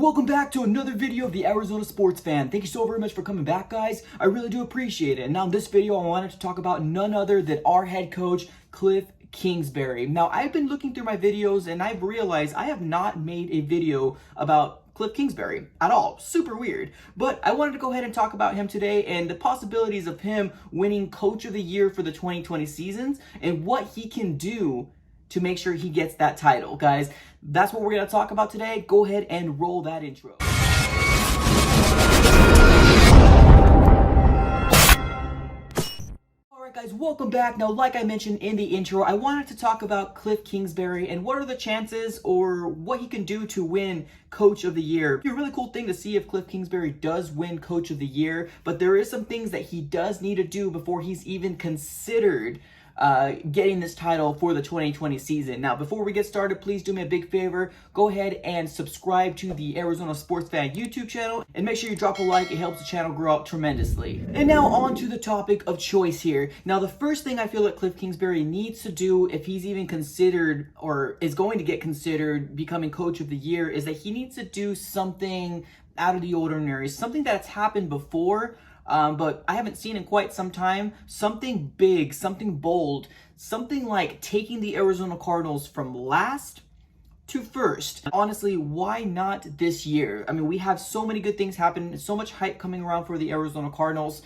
Welcome back to another video of the Arizona Sports Fan. Thank you so very much for coming back, guys. I really do appreciate it. And now in this video, I wanted to talk about none other than our head coach, Kliff Kingsberry. Now, I've been looking through my videos and I've realized I have not made a video about Kliff Kingsberry at all. Super weird. But I wanted to go ahead and talk about him today and the possibilities of him winning Coach of the Year for the 2020 seasons and what he can do to make sure he gets that title. Guys, that's what we're going to talk about today. Go ahead and roll that intro. Alright guys, welcome back. Now, like I mentioned in the intro, I wanted to talk about Kliff Kingsberry and what are the chances or what he can do to win Coach of the Year. It'd be a really cool thing to see if Kliff Kingsberry does win Coach of the Year, but there is some things that he does need to do before he's even considered getting this title for the 2020 season. Now, before we get started, please do me a big favor. Go ahead and subscribe to the Arizona Sports Fan YouTube channel and make sure you drop a like. It helps the channel grow out tremendously. And now on to the topic of choice here. Now, the first thing I feel that Kliff Kingsberry needs to do if he's even considered or is going to get considered becoming Coach of the Year is that he needs to do something out of the ordinary, something that's happened before, but I haven't seen in quite some time. Something big, something bold, something like taking the Arizona Cardinals from last to first. Honestly, why not this year? I mean, we have so many good things happening, so much hype coming around for the Arizona Cardinals.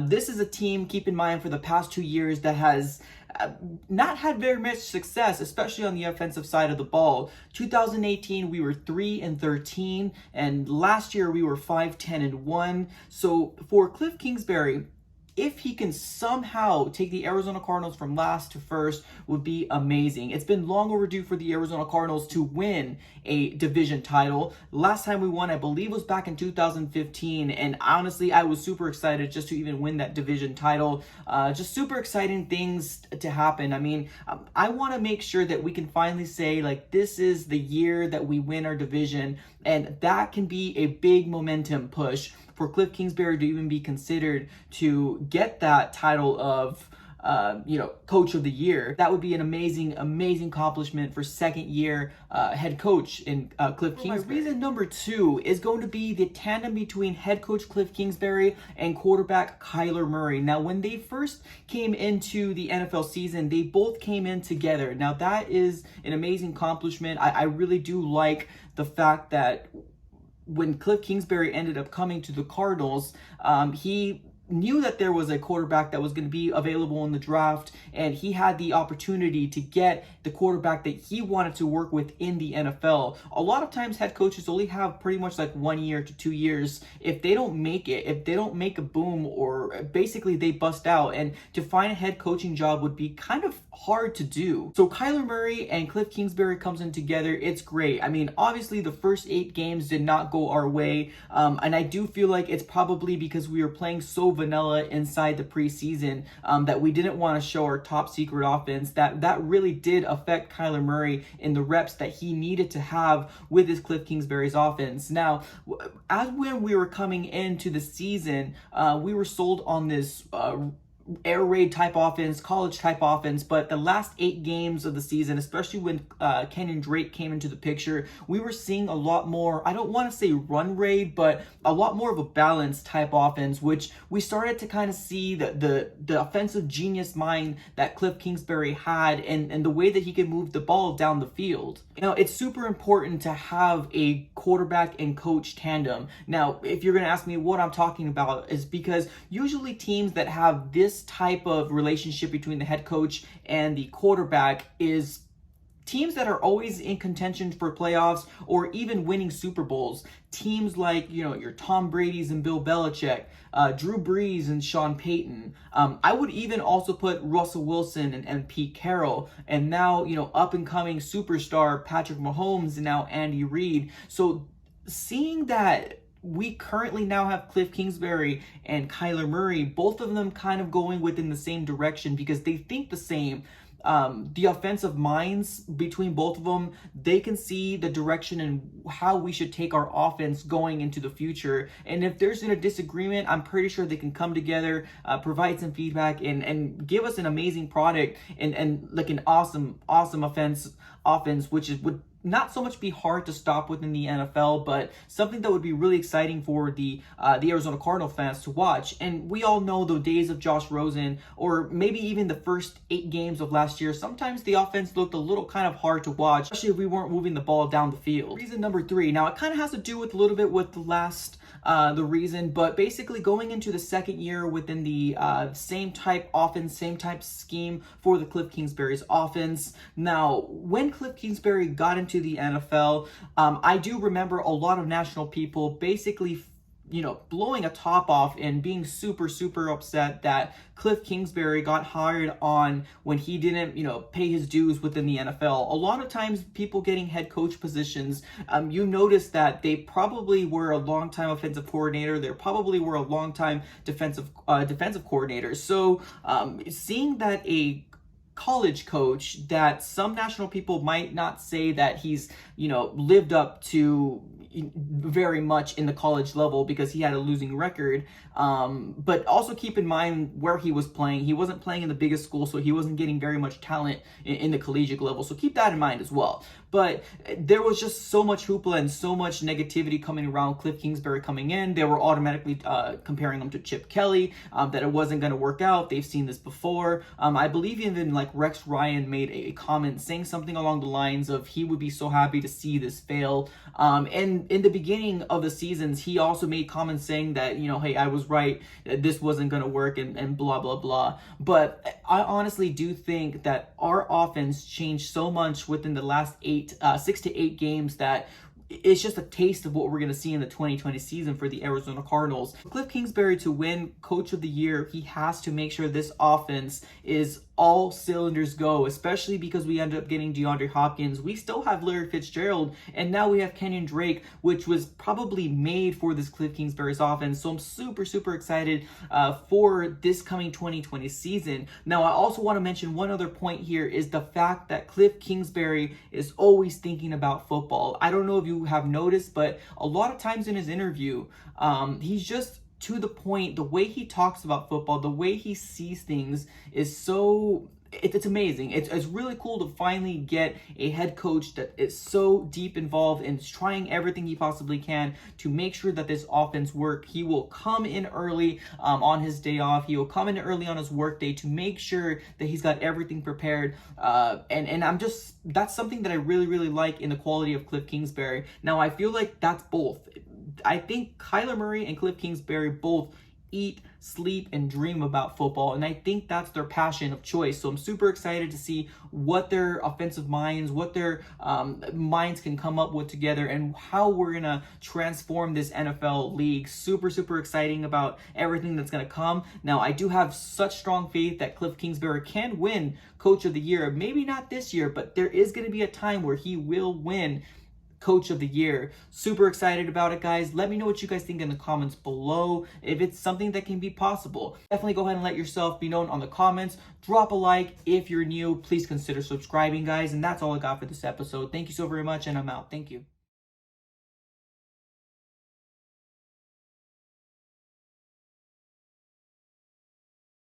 This is a team, keep in mind, for the past 2 years that has not had very much success, especially on the offensive side of the ball. 2018, we were 3-13, and last year we were 5-10-1. So for Kliff Kingsberry, if he can somehow take the Arizona Cardinals from last to first, would be amazing. It's been long overdue for the Arizona Cardinals to win a division title. Last time we won, I believe, was back in 2015, and honestly, I was super excited just to even win that division title. Just super exciting things to happen. I mean, I want to make sure that we can finally say, like, this is the year that we win our division, and that can be a big momentum push for Kliff Kingsberry to even be considered to get that title of Coach of the Year. That would be an amazing accomplishment for second year head coach in Kliff Kingsberry. My reason number 2 is going to be the tandem between head coach Kliff Kingsberry and quarterback Kyler Murray. Now, when they first came into the NFL season, they both came in together. Now, that is an amazing accomplishment. I really do like the fact that when Kliff Kingsberry ended up coming to the Cardinals, he knew that there was a quarterback that was going to be available in the draft, and he had the opportunity to get the quarterback that he wanted to work with in the NFL. A lot of times head coaches only have pretty much like 1 year to 2 years. If they don't make it, if they don't make a boom, or basically they bust out, and to find a head coaching job would be kind of hard to do. So Kyler Murray and Kliff Kingsberry comes in together. It's great. I mean, obviously the first 8 games did not go our way, and I do feel like it's probably because we were playing so vanilla inside the preseason that we didn't want to show our top secret offense. That really did affect Kyler Murray in the reps that he needed to have with his Kliff Kingsberry's offense. Now, as when we were coming into the season, we were sold on this air raid type offense, college type offense, but the last 8 games of the season, especially when Kenyon Drake came into the picture, we were seeing a lot more, I don't want to say run raid, but a lot more of a balanced type offense, which we started to kind of see the offensive genius mind that Kliff Kingsberry had and the way that he could move the ball down the field. Now, it's super important to have a quarterback and coach tandem. Now, if you're going to ask me what I'm talking about, is because usually teams that have this type of relationship between the head coach and the quarterback is teams that are always in contention for playoffs or even winning Super Bowls. Teams like, your Tom Brady's and Bill Belichick, Drew Brees and Sean Payton. I would even also put Russell Wilson and Pete Carroll, and now, up and coming superstar Patrick Mahomes and now Andy Reid. So seeing that we currently now have Kliff Kingsberry and Kyler Murray, both of them kind of going within the same direction because they think the same. The offensive minds between both of them, they can see the direction and how we should take our offense going into the future. And if there's a disagreement, I'm pretty sure they can come together, provide some feedback, and give us an amazing product and like an awesome offense, which would not so much be hard to stop within the NFL, but something that would be really exciting for the Arizona Cardinal fans to watch. And we all know the days of Josh Rosen, or maybe even the first 8 games of last year, sometimes the offense looked a little kind of hard to watch, especially if we weren't moving the ball down the field. Reason number 3, now it kind of has to do with a little bit with the reason, but basically going into the second year within the same type offense, same type scheme for the Kliff Kingsbury's offense. Now, when Kliff Kingsbury got into the NFL, I do remember a lot of national people basically blowing a top off and being super upset that Kliff Kingsbury got hired on when he didn't, pay his dues within the NFL. A lot of times people getting head coach positions, you notice that they probably were a long-time offensive coordinator. They probably were a long-time defensive coordinator. So seeing that a college coach that some national people might not say that he's, lived up to very much in the college level because he had a losing record. But also keep in mind where he was playing. He wasn't playing in the biggest school, so he wasn't getting very much talent in the collegiate level. So keep that in mind as well. But there was just so much hoopla and so much negativity coming around Kliff Kingsbury coming in. They were automatically comparing him to Chip Kelly, that it wasn't going to work out. They've seen this before. I believe even like Rex Ryan made a comment saying something along the lines of he would be so happy to see this fail. And in the beginning of the seasons, he also made comments saying that, hey, I was right, this wasn't going to work and blah, blah, blah. But I honestly do think that our offense changed so much within the last 6 to 8 games that it's just a taste of what we're going to see in the 2020 season for the Arizona Cardinals. For Kliff Kingsbury to win Coach of the Year, he has to make sure this offense is all cylinders go, especially because we ended up getting DeAndre Hopkins. We still have Larry Fitzgerald, and now we have Kenyon Drake, which was probably made for this Kliff Kingsbury's offense. So I'm super excited for this coming 2020 season. Now, I also want to mention one other point here is the fact that Kliff Kingsbury is always thinking about football. I don't know if you have noticed, but a lot of times in his interview, he's just to the point. The way he talks about football, the way he sees things is so it's amazing. It's really cool to finally get a head coach that is so deep involved and is trying everything he possibly can to make sure that this offense works. He will come in early on his day off. He will come in early on his work day to make sure that he's got everything prepared. And that's something that I really like in the quality of Kliff Kingsbury. Now, I feel like that's both. I think Kyler Murray and Kliff Kingsbury both eat, sleep, and dream about football, and I think that's their passion of choice. So I'm super excited to see what their offensive minds, what their minds can come up with together, and how we're gonna transform this NFL league. Super exciting about everything that's gonna come. Now, I do have such strong faith that Kliff Kingsbury can win Coach of the Year. Maybe not this year, but there is gonna be a time where he will win Coach of the Year. Super excited about it, guys. Let me know what you guys think in the comments below, if it's something that can be possible. Definitely go ahead and let yourself be known on the comments. Drop a like. If you're new, please consider subscribing, guys. And that's all I got for this episode. Thank you so very much, and I'm out. Thank you.